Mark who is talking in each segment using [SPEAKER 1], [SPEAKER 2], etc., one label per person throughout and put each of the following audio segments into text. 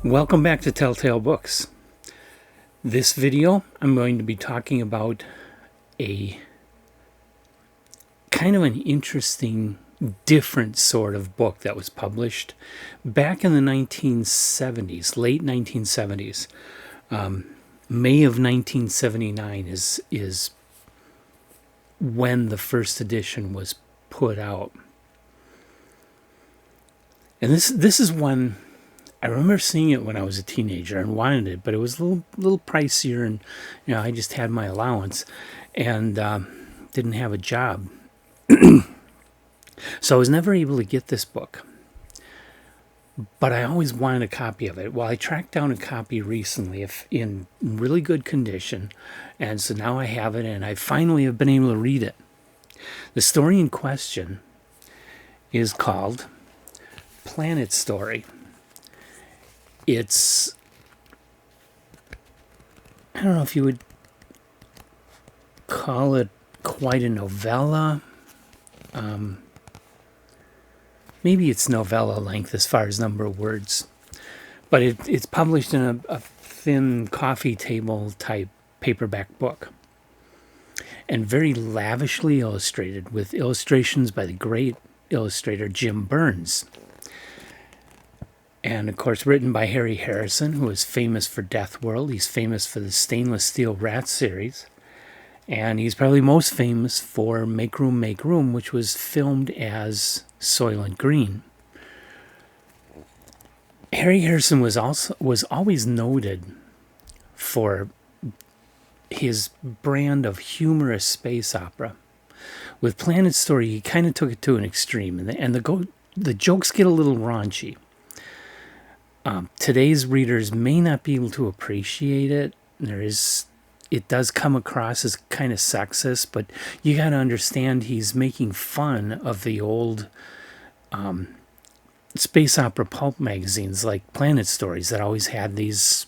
[SPEAKER 1] Welcome back to Telltale Books. This video, I'm going to be talking about a kind of an interesting, different sort of book that was published back in the 1970s, late 1970s. May of 1979 is when the first edition was put out. And this is one I remember seeing it when I was a teenager and wanted it, but it was a little pricier, and I just had my allowance and didn't have a job, so I was never able to get this book. But I always wanted a copy of it. Well, I tracked down a copy recently, in really good condition, and so now I have it, and I finally have been able to read it. The story in question is called Planet Story. It's, I don't know if you would call it quite a novella. Maybe it's novella length as far as number of words. But it's published in a thin coffee table type paperback book. And very lavishly illustrated, with illustrations by the great illustrator Jim Burns. And, of course, written by Harry Harrison, who is famous for Death World. He's famous for the Stainless Steel Rat series. And he's probably most famous for Make Room, Make Room, which was filmed as Soylent Green. Harry Harrison was always noted for his brand of humorous space opera. With Planet Story, he kind of took it to an extreme, and the jokes get a little raunchy. Today's readers may not be able to appreciate it. It does come across as kind of sexist, but you got to understand he's making fun of the old space opera pulp magazines like Planet Stories that always had these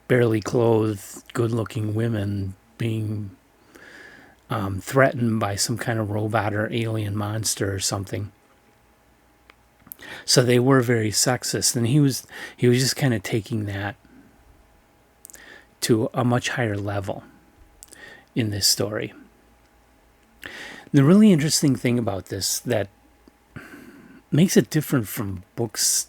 [SPEAKER 1] barely clothed, good-looking women being threatened by some kind of robot or alien monster or something. So they were very sexist, and he was just kind of taking that to a much higher level in this story. The really interesting thing about this that makes it different from books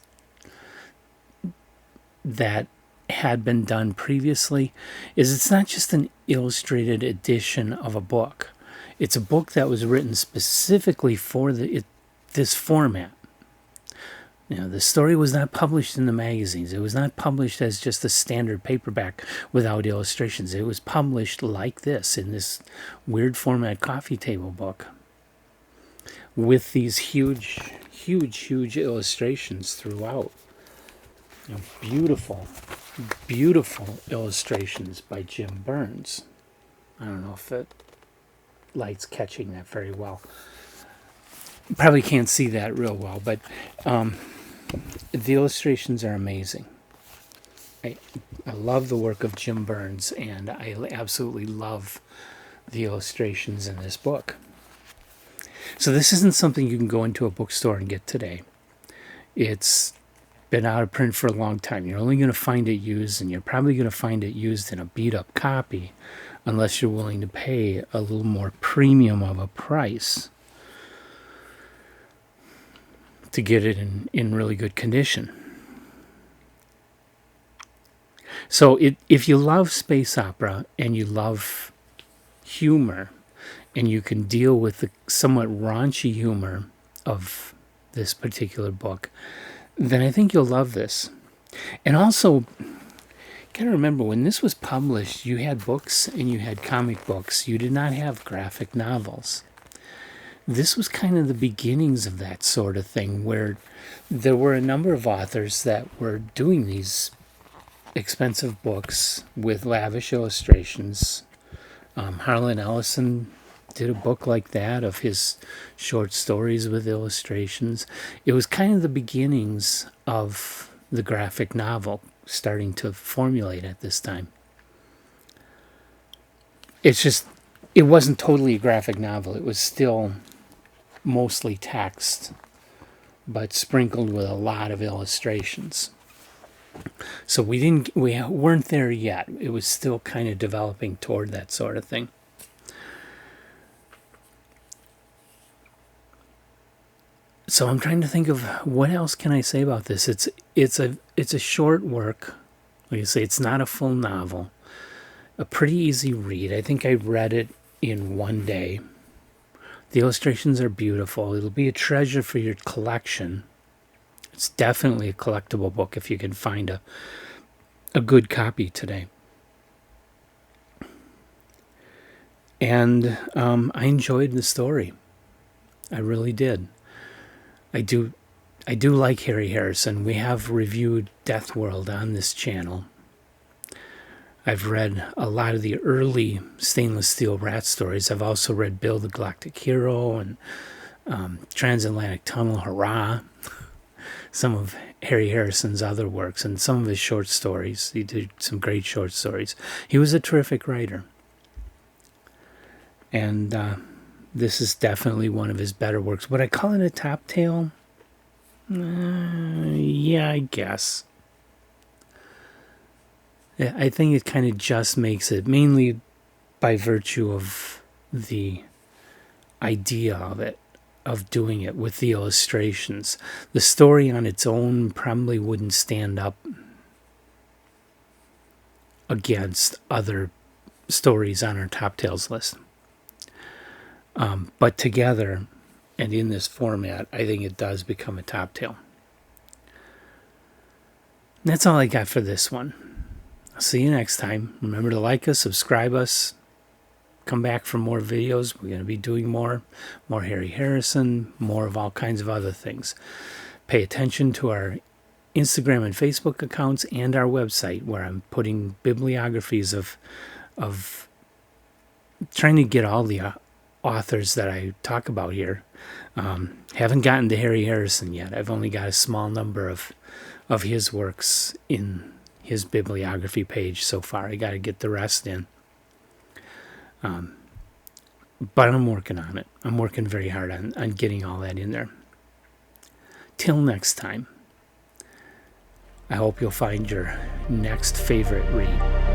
[SPEAKER 1] that had been done previously is it's not just an illustrated edition of a book. It's a book that was written specifically for this format. The story was not published in the magazines. It was not published as just a standard paperback without illustrations. It was published like this, in this weird format coffee table book, with these huge, huge, huge illustrations throughout. Beautiful, beautiful illustrations by Jim Burns. I don't know if the light's catching that very well. Probably can't see that real well, but the illustrations are amazing. I love the work of Jim Burns, and I absolutely love the illustrations in this book. So this isn't something you can go into a bookstore and get today. It's been out of print for a long time. You're only going to find it used, and you're probably going to find it used in a beat-up copy unless you're willing to pay a little more premium of a price to get it in really good condition. So if you love space opera and you love humor, and you can deal with the somewhat raunchy humor of this particular book, then I think you'll love this. And also, you gotta remember, when this was published, you had books and you had comic books. You did not have graphic novels. This was kind of the beginnings of that sort of thing, where there were a number of authors that were doing these expensive books with lavish illustrations. Harlan Ellison did a book like that of his short stories with illustrations. It was kind of the beginnings of the graphic novel starting to formulate at this time. It wasn't totally a graphic novel. It was still mostly text but sprinkled with a lot of illustrations. So we weren't there yet. It was still kind of developing toward that sort of thing. So I'm trying to think of what else can I say about this. It's a short work. Like I say, it's not a full novel. A pretty easy read. I think I read it in one day. The illustrations are beautiful. It'll be a treasure for your collection. It's definitely a collectible book if you can find a good copy today. And I enjoyed the story. I really did. I do like Harry Harrison. We have reviewed Death World on this channel. I've read a lot of the early Stainless Steel Rat stories. I've also read Bill the Galactic Hero and Transatlantic Tunnel, Hurrah, some of Harry Harrison's other works, and some of his short stories. He did some great short stories. He was a terrific writer. And this is definitely one of his better works. Would I call it a top tale? Yeah, I guess. I think it kind of just makes it, mainly by virtue of the idea of it, of doing it with the illustrations. The story on its own probably wouldn't stand up against other stories on our top tales list. But together, and in this format, I think it does become a top tale. That's all I got for this one. I'll see you next time. Remember to like us, subscribe us, come back for more videos. We're going to be doing more Harry Harrison, more of all kinds of other things. Pay attention to our Instagram and Facebook accounts and our website, where I'm putting bibliographies of trying to get all the authors that I talk about here. Haven't gotten to Harry Harrison yet. I've only got a small number of his works in his bibliography page so far. I got to get the rest in. But I'm working on it. I'm working very hard on getting all that in there. Till next time, I hope you'll find your next favorite read.